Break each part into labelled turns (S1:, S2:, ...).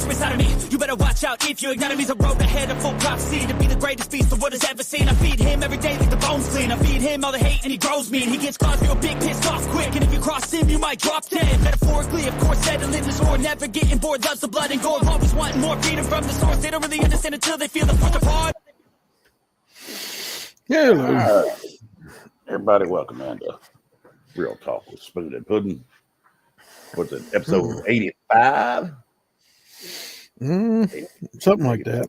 S1: monster inside of me. You better watch out if you ignite me's a road ahead of full prophecy to be the greatest beast the world has ever seen. I feed him every day like the bones clean. I feed him all the hate and he grows me. And he gets claws real big, pissed off quick. And if you cross him, you might drop dead. Metaphorically, of course, settling the score. Never getting bored, loves the blood and gore. Always wanting more freedom from the source. They don't really understand until they feel the fourth apart.
S2: Yeah, everybody, welcome into Real Talk with Spoon and Pudding. What's it, episode 85?
S3: Something like that.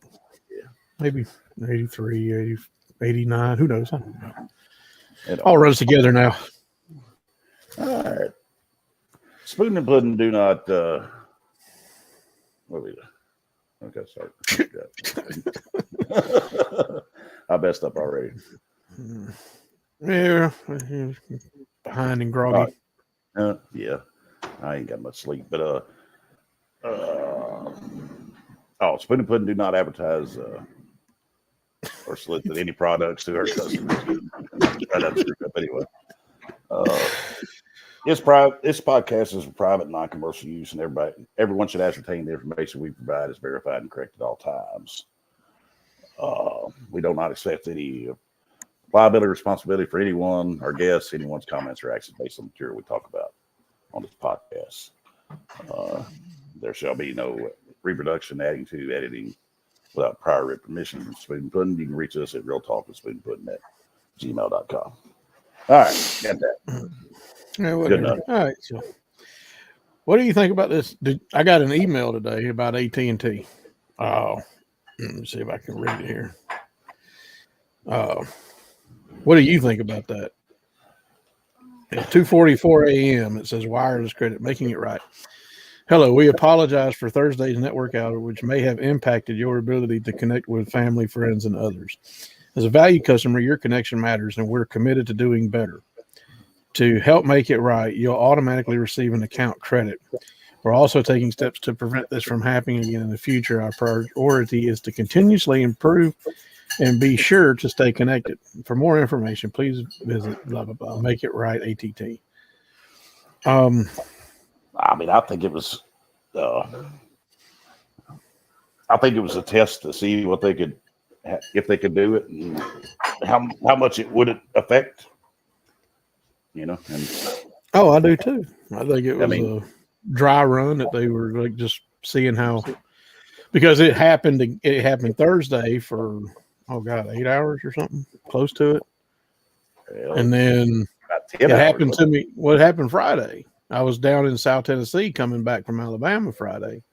S3: Yeah. Maybe 83, 80, 89. Who knows? I don't know. It all runs together now.
S2: All right. Spoon and Pudding do not. What are we doing? Okay, sorry. I messed up already.
S3: Yeah, behind and groggy.
S2: Yeah, I ain't got much sleep, but Spoon and Pudding do not advertise or solicit any products to our customers. Anyway, this podcast is for private, non-commercial use, and everyone should ascertain the information we provide is verified and correct at all times. We do not accept any liability or responsibility for anyone, our guests, anyone's comments or actions based on the material we talk about on this podcast. There shall be no reproduction, adding to, editing without prior written permission from Spoon and Pudding. You can reach us at realtalkwithspoonandpudding@gmail.com. All right, got that.
S3: Yeah, good enough. All right, so what do you think about this? I got an email today about AT&T. Oh, let me see if I can read it here. What do you think about that? At 2:44 a.m., it says wireless credit, making it right. Hello, we apologize for Thursday's network outage, which may have impacted your ability to connect with family, friends, and others. As a value customer, your connection matters, and we're committed to doing better. To help make it right, you'll automatically receive an account credit. We're also taking steps to prevent this from happening again in the future. Our priority is to continuously improve and be sure to stay connected. For more information, please visit blah, blah, blah. Make it right, ATT.
S2: I mean, I think it was a test to see what they could, if they could do it, and how much it would affect. You know,
S3: I do too. I think it was a dry run that they were like just seeing how, because it happened Thursday for 8 hours or something close to it, and then it happened to me. What happened Friday? I was down in South Tennessee coming back from Alabama Friday,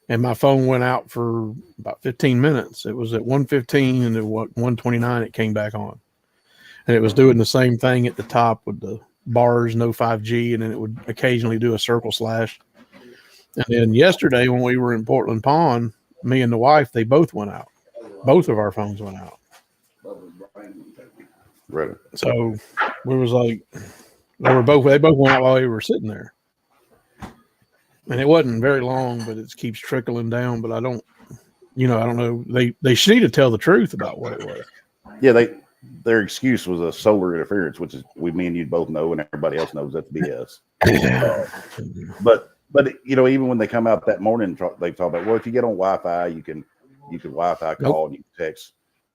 S3: and my phone went out for about 15 minutes. It was at 1:15, and at 1:29 it came back on. And it was doing the same thing at the top with the bars, no 5G, and then it would occasionally do a circle slash. And then yesterday when we were in Portland Pond, me and the wife, they both went out. Both of our phones went out.
S2: Right.
S3: So we was like, they both went out while we were sitting there. And it wasn't very long, but it keeps trickling down. But I don't know. They need to tell the truth about what it was.
S2: Yeah, their excuse was a solar interference, which is me and you both know, and everybody else knows that's BS. But even when they come out that morning, they talk about, well, if you get on Wi-Fi, you can Wi-Fi call and you can text.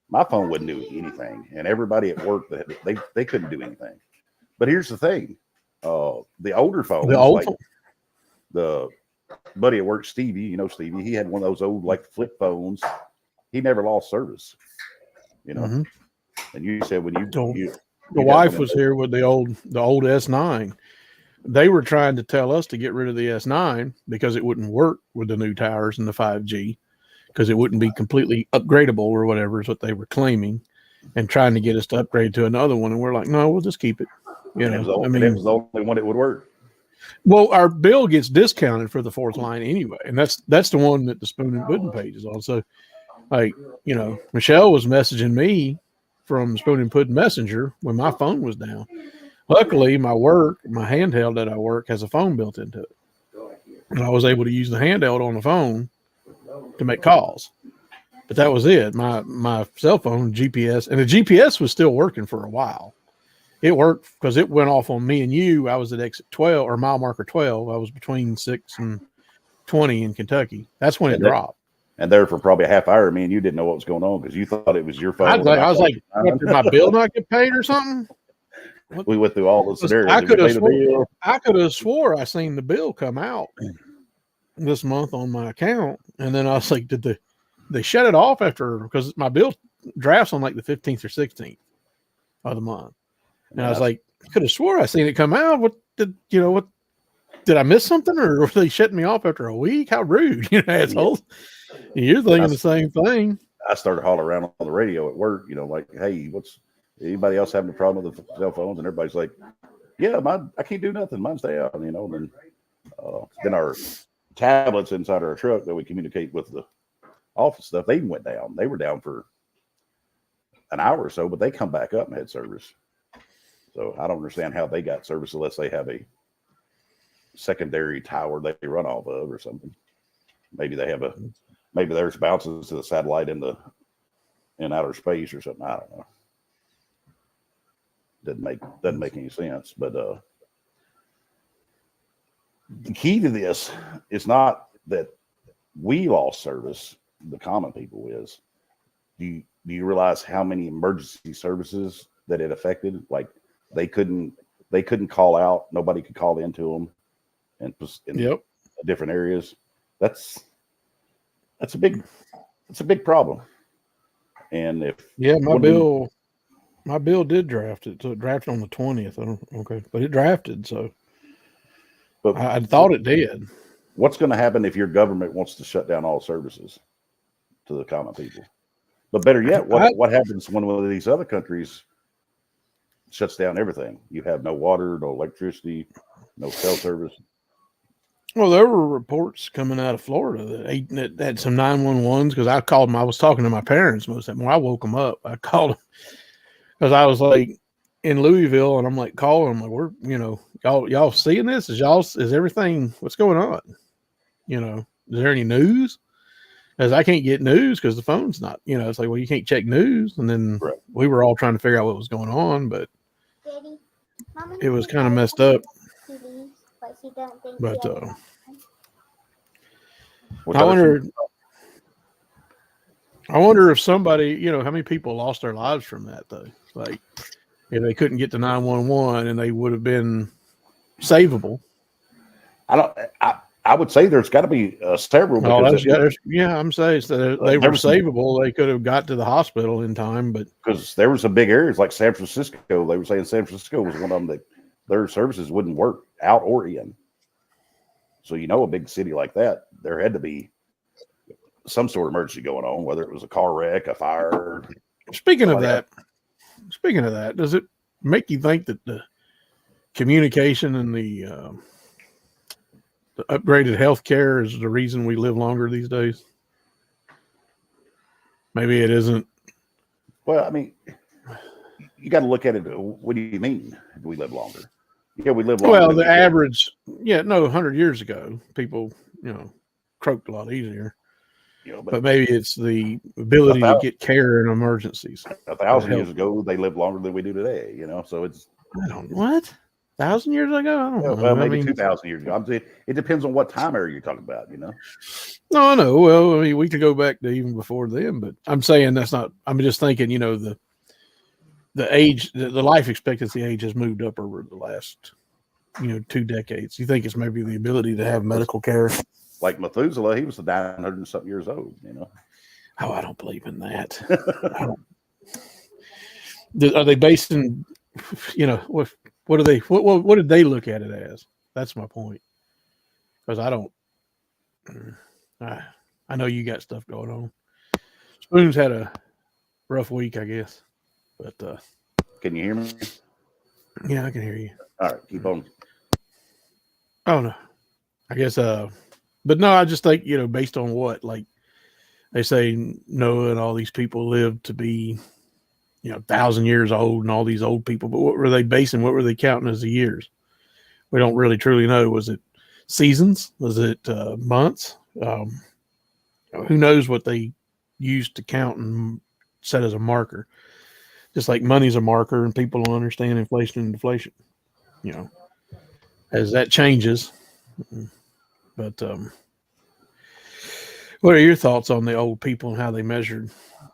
S2: My phone wouldn't do anything, and everybody at work they couldn't do anything. But here's the thing: the older phones, the buddy at work, Stevie, Stevie, he had one of those old flip phones. He never lost service,
S3: Mm-hmm.
S2: And you said when the
S3: wife was here with the old S9. They were trying to tell us to get rid of the S9 because it wouldn't work with the new towers and the 5G, because it wouldn't be completely upgradable or whatever is what they were claiming, and trying to get us to upgrade to another one. And we're like, no, we'll just keep it.
S2: It was the only one that would work.
S3: Well, our bill gets discounted for the fourth line anyway, and that's the one that the Spoon and Pudding page is on. So, Michelle was messaging me from Spoon and Pudding Messenger when my phone was down. Luckily, my handheld that I work has a phone built into it, and I was able to use the handheld on the phone to make calls. But that was it. My cell phone GPS, and the GPS was still working for a while. It worked because it went off on me and you. I was at exit 12 or mile marker 12. I was between 6 and 20 in Kentucky. That's when it dropped.
S2: And there for probably a half hour, me and you didn't know what was going on because you thought it was your phone.
S3: I was like, what, did my bill not get paid or something?
S2: We went through all the scenarios.
S3: I could have swore I seen the bill come out this month on my account, and then I was like, did they shut it off after? Because my bill drafts on like the 15th or 16th of the month, and I was like, I could have swore I seen it come out. What did I miss something, or were they shutting me off after a week? How rude, assholes! Yeah. You're thinking the same thing.
S2: I started hollering around on the radio at work, like, hey, what's anybody else having a problem with the cell phones? And everybody's like, yeah, I can't do nothing. Mine's down, and then our tablets inside our truck that we communicate with the office stuff, they went down. They were down for an hour or so, but they come back up and had service. So I don't understand how they got service unless they have a secondary tower they run off of or something. Maybe there's bounces to the satellite in outer space or something. I don't know. Doesn't make any sense. But the key to this is not that we lost service. The common people is. Do you realize how many emergency services that it affected? Like they couldn't call out. Nobody could call into them, in different areas. That's a big problem. And my bill did draft it. So it drafted on the 20th. Okay. But it drafted. So but I thought it did. What's going to happen if your government wants to shut down all services to the common people? But better yet, what happens when one of these other countries shuts down everything? You have no water, no electricity, no cell service.
S3: Well, there were reports coming out of Florida that had some 911s because I called them. I was talking to my parents most of the time. When I woke them up, I called them because I was like in Louisville, and I'm like calling them. Like, we're y'all seeing this? Is everything? What's going on? Is there any news? Because I can't get news because the phone's not. It's like, well, you can't check news, and then we were all trying to figure out what was going on, but it was kind of messed up. But I wonder if somebody, how many people lost their lives from that though? Like if they couldn't get to 911 and they would have been savable.
S2: I would say there's got to be several.
S3: I'm saying they were savable. They could have got to the hospital in time, but
S2: because there were some big areas like San Francisco, they were saying San Francisco was one of them that their services wouldn't work out or in. So, a big city like that, there had to be some sort of emergency going on, whether it was a car wreck, a fire.
S3: Speaking of that, does it make you think that the communication and the upgraded healthcare is the reason we live longer these days? Maybe it isn't.
S2: Well, I mean, you got to look at it. What do you mean? Do we live longer? Yeah, we live longer.
S3: Well, the average, 100 years ago, people, croaked a lot easier. But maybe it's the ability to get care in emergencies.
S2: 1,000 years ago, they lived longer than we do today. So it's.
S3: I don't know. What? 1,000 years ago? I don't know.
S2: Well, maybe 2,000 years ago. I'm saying it depends on what time area you're talking about.
S3: No, I know. Well, I mean, we could go back to even before then, but I'm saying that's not. I'm just thinking, the age, the life expectancy age has moved up over the last, 2 decades. You think it's maybe the ability to have medical care?
S2: Like Methuselah, he was 900 and something years old.
S3: Oh, I don't believe in that. Are they basing? What did they look at it as? That's my point. Because I don't. I know you got stuff going on. Spoon's had a rough week, I guess. But
S2: can you hear me?
S3: Yeah, I can hear you.
S2: All right, keep on.
S3: Oh no, I guess. But no, I just think based on what, like they say Noah and all these people lived to be, 1,000 years old, and all these old people. But what were they basing? What were they counting as the years? We don't really truly know. Was it seasons? Was it months? Who knows what they used to count and set as a marker? Just like money's a marker, and people don't understand inflation and deflation, as that changes. But What are your thoughts on the old people and how they measured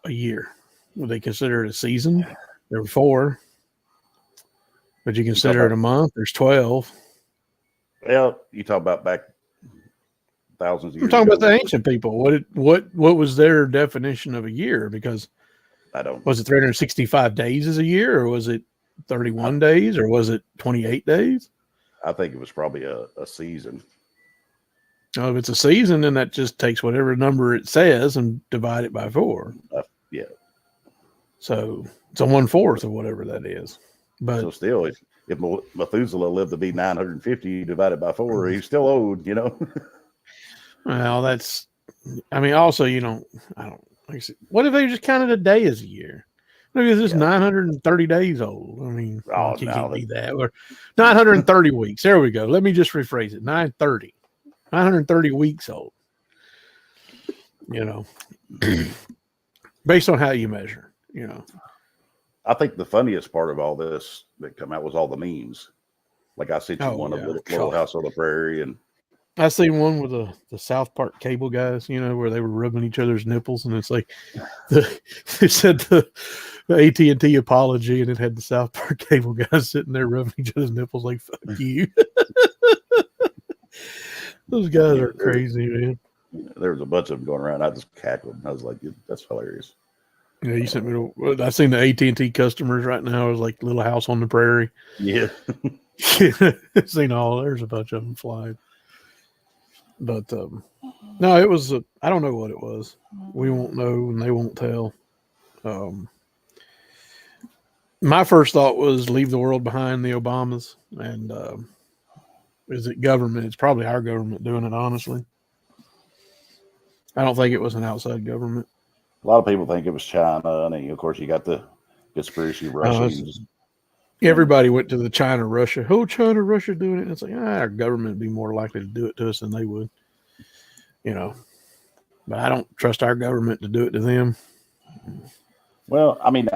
S3: a year? Would they consider it a season? There were 4. Would you consider it a month? There's 12.
S2: Well, you talk about back thousands of years
S3: I'm talking
S2: ago.
S3: about the ancient people. What was their definition of a year? Because
S2: I don't.
S3: was it 365 days as a year, or was it 31 days, or was it 28 days?
S2: I think it was probably a season.
S3: Oh, if it's a season, then that just takes whatever number it says and divide it by 4.
S2: Yeah.
S3: So it's a 1/4 of whatever that is. But
S2: So still, if Methuselah lived to be 950 divided by 4, he's still old, you know.
S3: well, that's. I mean, also, I don't. Like I said, what if they just counted a day as a year? Maybe it's just 930 days old. I mean,
S2: Oh,
S3: it can't
S2: no,
S3: be that. Or 930 weeks. There we go. Let me just rephrase it. 930 weeks old. Based on how you measure,
S2: I think the funniest part of all this that come out was all the memes. Like I sent you one of the Little House on the Prairie, and
S3: I seen one with the South Park cable guys, where they were rubbing each other's nipples, and it's like they said the AT&T apology, and it had the South Park cable guys sitting there rubbing each other's nipples like "fuck you." Those guys are crazy, man.
S2: There was a bunch of them going around. I just cackled. I was like, "That's hilarious."
S3: Yeah, you sent me. I've seen the AT&T customers right now. It was like Little House on the Prairie.
S2: Yeah,
S3: seen all. There's a bunch of them flying. But no, it was. I don't know what it was. We won't know, and they won't tell. My first thought was leave the world behind, the Obamas, and is it government? It's probably our government doing it. Honestly, I don't think it was an outside government.
S2: a lot of people think it was China, and then, of course you got the conspiracy Russians.
S3: Everybody went to the China, Russia. Oh, China, Russia doing it. And it's like, our government would be more likely to do it to us than they would. But I don't trust our government to do it to them.
S2: Well, I mean,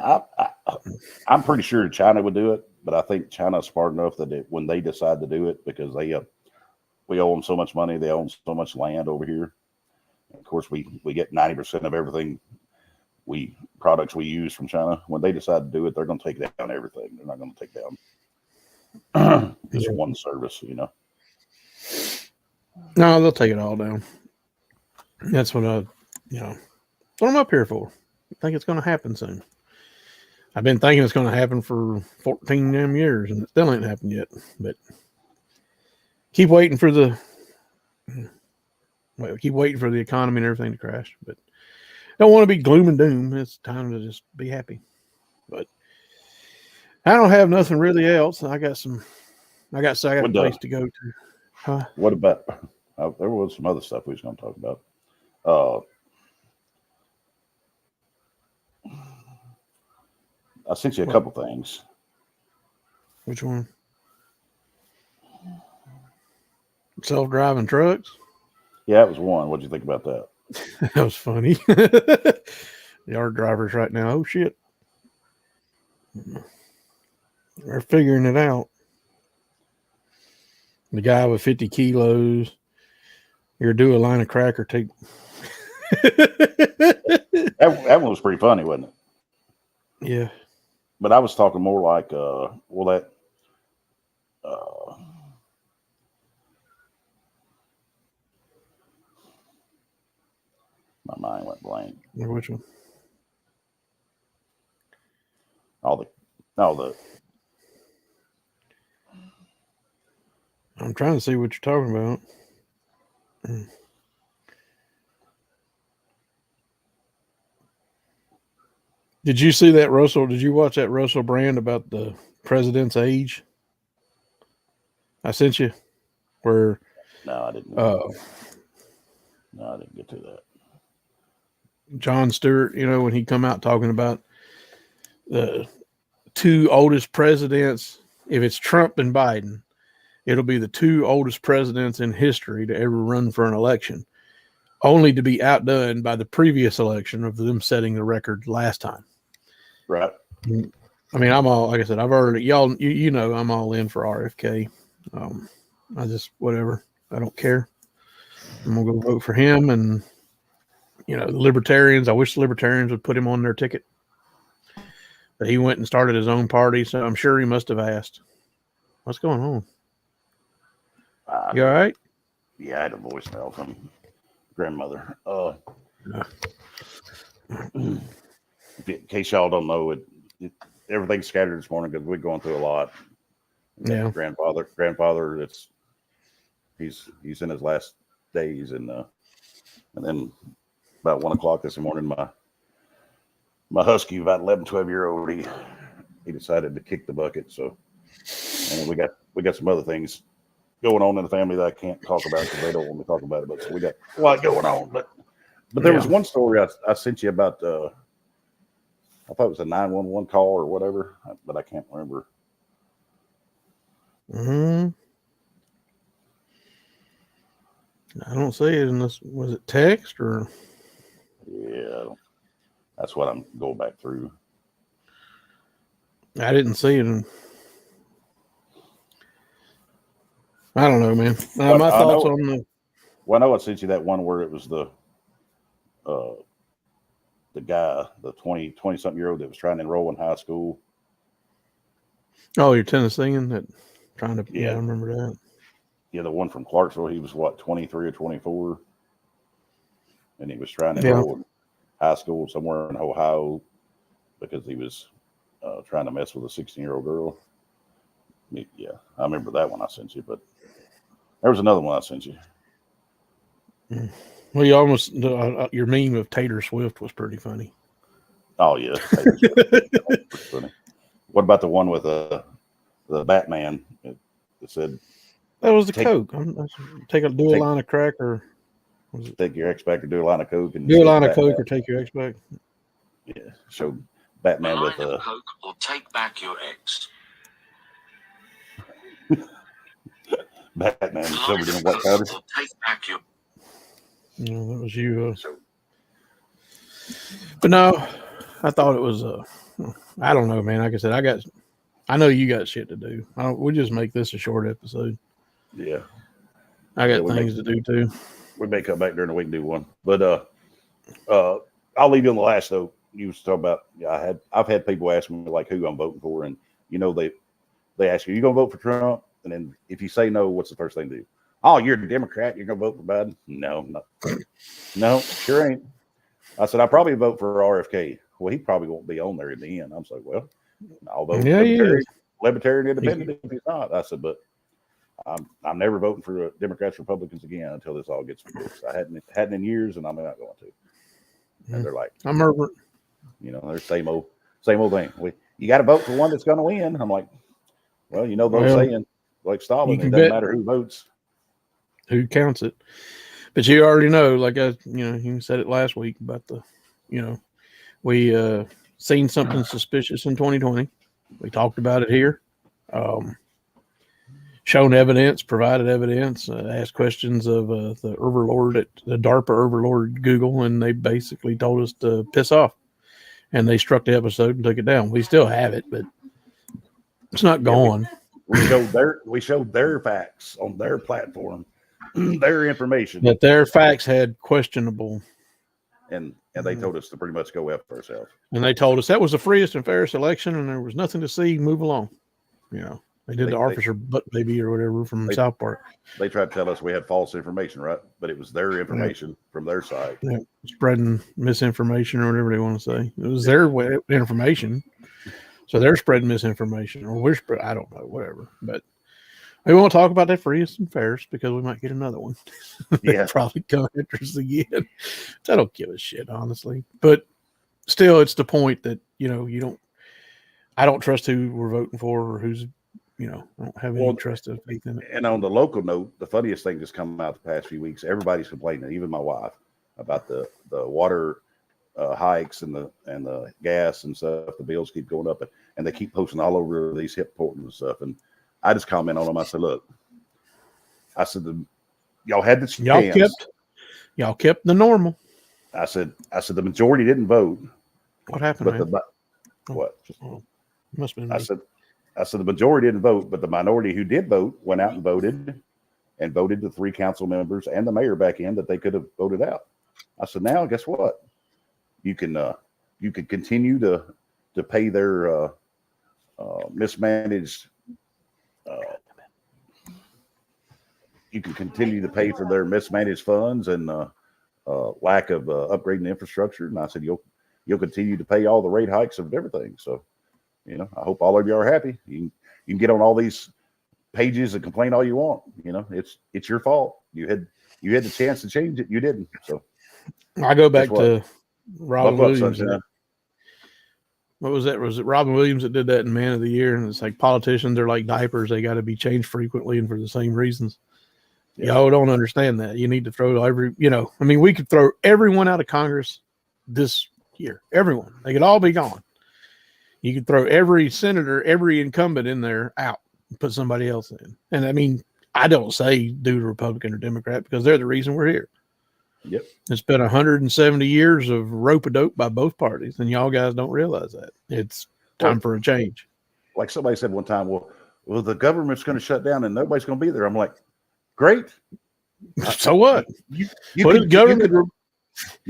S2: I'm pretty sure China would do it, but I think China's smart enough that when they decide to do it, because we owe them so much money, they own so much land over here. And of course, we get 90% of everything products we use from China. When they decide to do it, they're going to take down everything. They're not going to take down just one service,
S3: No, they'll take it all down. That's what what I'm up here for. I think it's going to happen soon. I've been thinking it's going to happen for 14 damn years, and it still ain't happened yet. But keep waiting for the economy and everything to crash. But don't want to be gloom and doom. It's time to just be happy. But I don't have nothing really else. I got a place to go to. Huh?
S2: What about? There was some other stuff we was going to talk about. I sent you a couple things.
S3: Which one? Self-driving trucks?
S2: Yeah, that was one. What'd you think about that?
S3: That was funny. Yard drivers right now. Oh, shit. They're figuring it out. The guy with 50 kilos. You're do a line of cracker take.
S2: That one was pretty funny, wasn't it?
S3: Yeah.
S2: But I was talking more like, my mind went blank.
S3: Which one? I'm trying to see what you're talking about. Did you see that, Russell? Did you watch that Russell Brand about the president's age? I sent you. Where?
S2: No, I didn't. No, I didn't get to that.
S3: Jon Stewart, when he come out talking about the two oldest presidents, if it's Trump and Biden, it'll be the two oldest presidents in history to ever run for an election, only to be outdone by the previous election of them setting the record last time.
S2: Right.
S3: I mean, I'm all, like I said, I've already, I'm all in for RFK. I just, whatever. I don't care. I'm going to go vote for him, and the libertarians. I wish the libertarians would put him on their ticket. But he went and started his own party, so I'm sure he must have asked, "What's going on? You all right?"
S2: Yeah, I had a voicemail from grandmother. In case y'all don't know, everything's scattered this morning because we're going through a lot.
S3: Yeah,
S2: grandfather. He's in his last days, and then about 1 o'clock this morning, my husky, about 11, 12-year-old, he decided to kick the bucket. So, and we got some other things going on in the family that I can't talk about because they don't want me to talk about it. But so we got a lot going on. But there was one story I sent you about. I thought it was a 911 call or whatever, but I can't remember.
S3: I don't see it in this. Was it text or?
S2: Yeah, that's what I'm going back through.
S3: I didn't see it. I don't know, man. My thoughts on the.
S2: Well, I know I sent you that one where it was the guy, the 20-something-year-old that was trying to enroll in high school.
S3: Oh, you're Tennessean that trying to. Yeah, I remember that.
S2: Yeah, the one from Clarksville. He was 23 or 24, and he was trying to enroll in high school somewhere in Ohio because he was trying to mess with a 16-year-old girl. Yeah, I remember that one I sent you, but there was another one I sent you.
S3: Well, you almost your meme of Taylor Swift was pretty funny.
S2: Oh yeah, Taylor Swift. Funny. What about the one with the Batman? It said
S3: that was the Coke. Do a line of crack or
S2: take your X back or do a line of Coke and
S3: do a line of Coke or take your X back.
S2: Yeah, show Batman with
S4: a Coke or take back your X.
S2: Batman covered in white powder.
S4: Take back your.
S3: No, that was you. But no, I thought it was. I don't know, man. Like I said, I know you got shit to do. We'll just make this a short episode.
S2: Yeah,
S3: I got things to do too.
S2: We may come back during the week and do one, but I'll leave you on the last though. You was talking about I've had people ask me like who I'm voting for, and they ask you gonna vote for Trump, and then if you say no, what's the first thing to do? Oh, you're a Democrat. You're gonna vote for Biden? No, sure ain't. I said I probably vote for RFK. Well, he probably won't be on there in the end. I was like, well, I'll vote Libertarian Independent if he's not. I said, but I'm never voting for Democrats, Republicans again until this all gets fixed. I hadn't in years, and I'm not going to. And they're like,
S3: I'm over.
S2: They're same old thing. You got to vote for one that's going to win. I'm like, well, those saying like Stalin, it doesn't matter who votes,
S3: who counts it. But you already know, like you said it last week about we seen something suspicious in 2020. We talked about it here. Shown evidence, provided evidence, asked questions of the overlord at the DARPA overlord Google, and they basically told us to piss off. And they struck the episode and took it down. We still have it, but it's not gone.
S2: We showed their facts on their platform, their information.
S3: That their facts had questionable.
S2: And they told us to pretty much go F ourselves.
S3: And they told us that was the freest and fairest election, and there was nothing to see. Move along. They did the officer butt baby or whatever from South Park.
S2: They tried to tell us we had false information, right? But it was their information from their side. Yeah.
S3: Spreading misinformation or whatever they want to say. It was their information. So they're spreading misinformation, or we're I don't know, whatever. But we won't talk about that freest and fairest because we might get another one. Yeah, probably come after us again. I don't give a shit, honestly. But still, it's the point that I don't trust who we're voting for or who's. I don't have any trust or faith in it.
S2: And on the local note, the funniest thing that's come out the past few weeks, everybody's complaining, even my wife, about the water hikes and the gas and stuff. The bills keep going up, and they keep posting all over these hip portals and stuff. And I just comment on them. I said, look, y'all had the chance.
S3: Y'all kept the normal.
S2: I said the majority didn't vote.
S3: What happened?
S2: What?
S3: Must have been.
S2: I said the majority didn't vote, but the minority who did vote went out and voted the 3 council members and the mayor back in that they could have voted out. I said, now guess what? You can continue to pay their mismanaged. You can continue to pay for their mismanaged funds and lack of upgrading infrastructure. And I said, you'll continue to pay all the rate hikes of everything. So, you know, I hope all of you are happy. You can get on all these pages and complain all you want. You know, it's your fault. You had the chance to change it. You didn't. So
S3: I go back to Robin Williams.
S2: Sunshine.
S3: What was that? Was it Robin Williams that did that in Man of the Year? And it's like politicians are like diapers. They got to be changed frequently and for the same reasons. Yeah. Y'all don't understand that. You need to throw we could throw everyone out of Congress this year. Everyone. They could all be gone. You could throw every senator, every incumbent in there out and put somebody else in. And I mean, I don't say do the Republican or Democrat because they're the reason we're here.
S2: Yep. It's
S3: been 170 years of rope-a-dope by both parties, and y'all guys don't realize that. It's time for a change.
S2: Like somebody said one time, well, the government's going to shut down and nobody's going to be there. I'm like, great.
S3: So what?
S2: You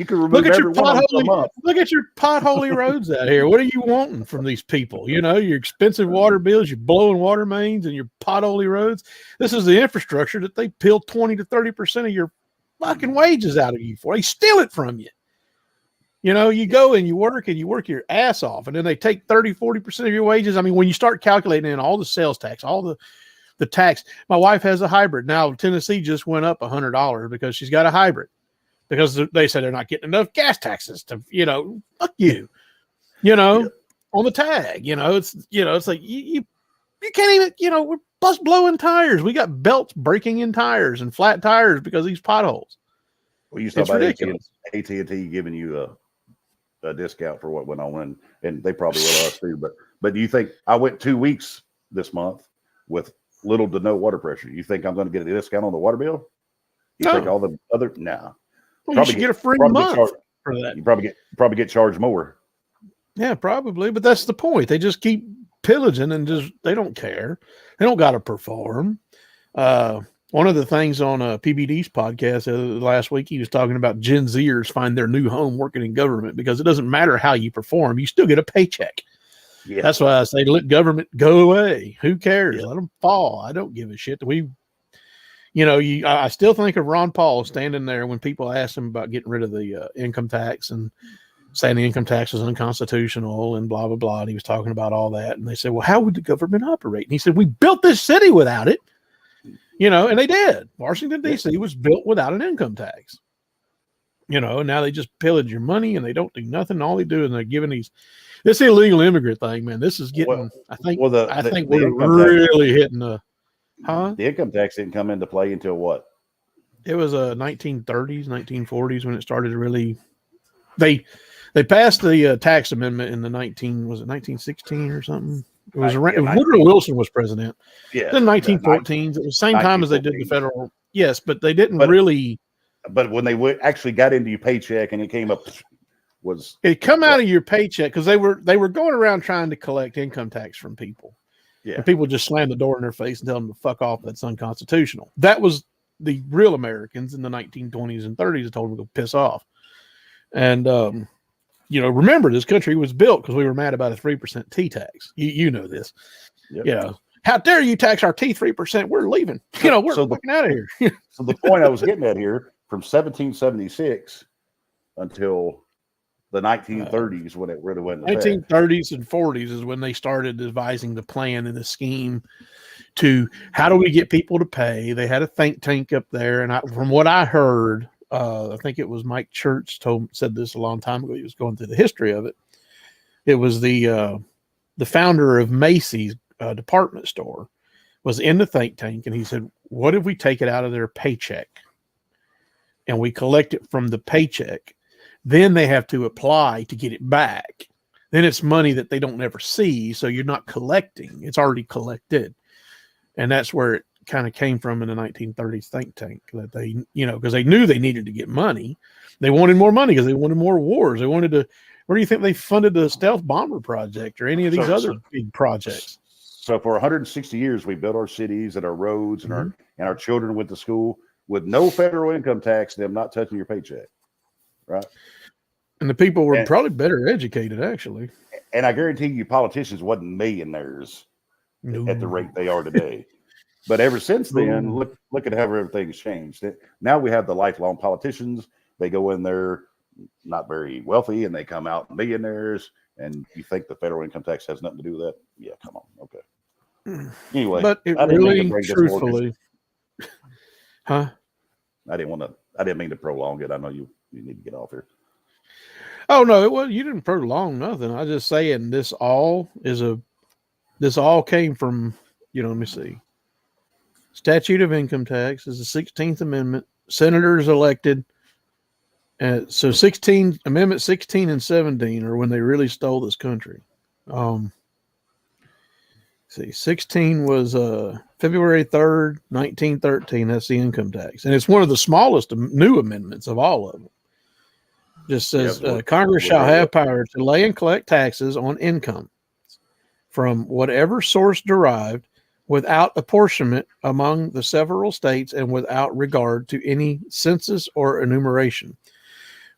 S2: can remove
S3: look at your
S2: potholy,
S3: look at your potholy roads out here. What are you wanting from these people? You know, your expensive water bills, your blowing water mains, and your potholy roads. This is the infrastructure that they peel 20 to 30% of your fucking wages out of you for. They steal it from you. You know, you go and you work your ass off, and then they take 30-40% of your wages. I mean, when you start calculating in all the sales tax, all the tax. My wife has a hybrid. Now Tennessee just went up $100 because she's got a hybrid, because they said they're not getting enough gas taxes to, fuck you, on the tag, it's like you can't even, we're bus blowing tires. We got belts breaking in tires and flat tires because of these potholes.
S2: Well, you talk about AT&T giving you a discount for what went on, and they probably will us too. But do you think I went 2 weeks this month with little to no water pressure? You think I'm going to get a discount on the water bill? You think all the other
S3: Well, you should get a free month for that.
S2: You probably get charged more.
S3: Yeah, probably. But that's the point. They just keep pillaging and they don't care. They don't got to perform. One of the things on PBD's podcast last week, he was talking about Gen Zers find their new home working in government because it doesn't matter how you perform. You still get a paycheck. Yeah. That's why I say let government go away. Who cares? Yeah. Let them fall. I don't give a shit. I still think of Ron Paul standing there when people asked him about getting rid of the income tax and saying the income tax was unconstitutional and blah, blah, blah. And he was talking about all that. And they said, well, how would the government operate? And he said, we built this city without it, and they did. Washington, D.C. was built without an income tax, and now they just pillage your money and they don't do nothing. All they do is they're giving this illegal immigrant thing, man. This is getting, I think we're really hitting the
S2: income tax didn't come into play until what?
S3: It was 1930s, 1940s when it started to really. They passed the tax amendment in the 1916 or something? It was Woodrow Wilson was president. Yeah, in the 1914s. It was the same time as they did the federal. Yes, but they didn't really.
S2: But when they actually got into your paycheck and it came up,
S3: it come out of your paycheck because they were going around trying to collect income tax from people. Yeah, and people just slam the door in their face and tell them to fuck off. That's unconstitutional. That was the real Americans in the 1920s and 30s that told them to go piss off. And remember, this country was built because we were mad about a 3% T tax. You know this. Yep. How dare you tax our T 3%? We're leaving. We're fucking out of here.
S2: So the point I was getting at here, from 1776 until the 1930s, when it really went.
S3: 1930s and 40s is when they started devising the plan and the scheme to how do we get people to pay. They had a think tank up there, and from what I heard. I think it was Mike Church said this a long time ago. He was going through the history of it. It was the founder of Macy's department store was in the think tank, and he said, "What if we take it out of their paycheck and we collect it from the paycheck? Then they have to apply to get it back. Then it's money that they don't ever see, so you're not collecting; it's already collected." And that's where it kind of came from in the 1930s think tank, that they, because they knew they needed to get money. They wanted more money because they wanted more wars. They wanted to, where do you think they funded the stealth bomber project or any of these other big projects?
S2: So for 160 years, we built our cities and our roads and our children went to school with no federal income tax, them not touching your paycheck. right?
S3: And the people were
S2: And,
S3: probably better educated, actually.
S2: and I guarantee you, politicians wasn't millionaires
S3: No.
S2: at the rate they are today. But ever since then, look at how everything's changed. Now we have the lifelong politicians. They go in there not very wealthy, and they come out millionaires. And you think the federal income tax has nothing to do with that? Yeah, come on, okay. Anyway,
S3: But it
S2: I didn't mean to
S3: really,
S2: bring this
S3: truthfully, huh?
S2: I didn't mean to prolong it. I know you need to get off here.
S3: Oh no, well, you didn't prolong nothing. I just saying this all came from, let me see. Statute of income tax is the 16th Amendment. Senators elected. So Amendment 16 and 17 are when they really stole this country. 16 was February 3rd, 1913. That's the income tax. And it's one of the smallest new amendments of all of them. Just says Congress shall have power to lay and collect taxes on income from whatever source derived, without apportionment among the several states and without regard to any census or enumeration.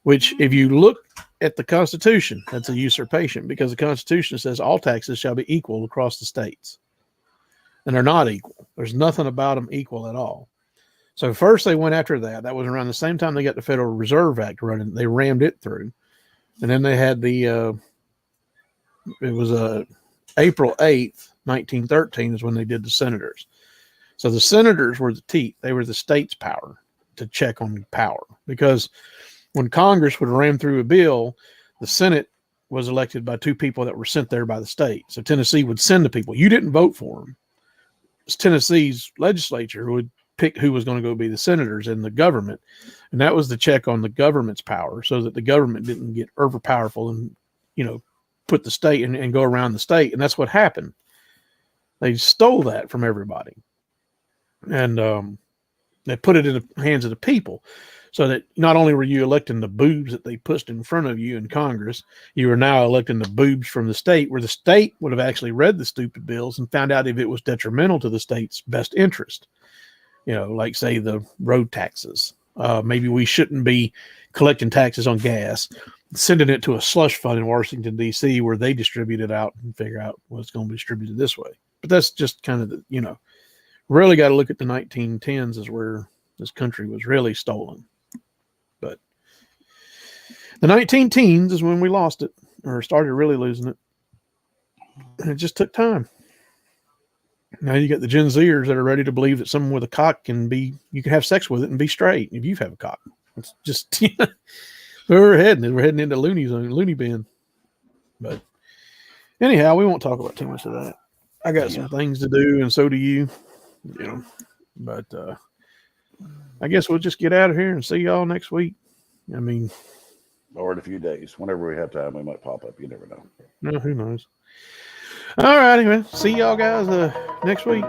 S3: Which, if you look at the Constitution, that's a usurpation, because the Constitution says all taxes shall be equal across the states. And they're not equal. There's nothing about them equal at all. So first they went after that. That was around the same time they got the Federal Reserve Act running. They rammed it through. And then they had it was April 8th, 1913 is when they did the senators. So the senators were the teeth. They were the state's power to check on power. Because when Congress would ram through a bill, the Senate was elected by two people that were sent there by the state. So Tennessee would send the people. You didn't vote for them. It's Tennessee's legislature who would pick who was going to go be the senators in the government. And that was the check on the government's power, so that the government didn't get overpowerful and, put the state and go around the state. And that's what happened. They stole that from everybody. And they put it in the hands of the people, so that not only were you electing the boobs that they pushed in front of you in Congress, you were now electing the boobs from the state, where the state would have actually read the stupid bills and found out if it was detrimental to the state's best interest. Like, say, the road taxes. Maybe we shouldn't be collecting taxes on gas, sending it to a slush fund in Washington, D.C., where they distribute it out and figure out what's going to be distributed this way. But that's just kind of really got to look at the 1910s as where this country was really stolen. But the 1910s is when we lost it, or started really losing it. And it just took time. Now you got the Gen Zers that are ready to believe that someone with a cock you can have sex with it and be straight if you have a cock. It's just, where we're heading. We're heading into loony bin. But anyhow, we won't talk about too much of that. I got some things to do, and so do you. But I guess we'll just get out of here and see y'all next week. I mean,
S2: or in a few days, whenever we have time, we might pop up. You never know.
S3: No, who knows? All right, anyway, see y'all guys next week.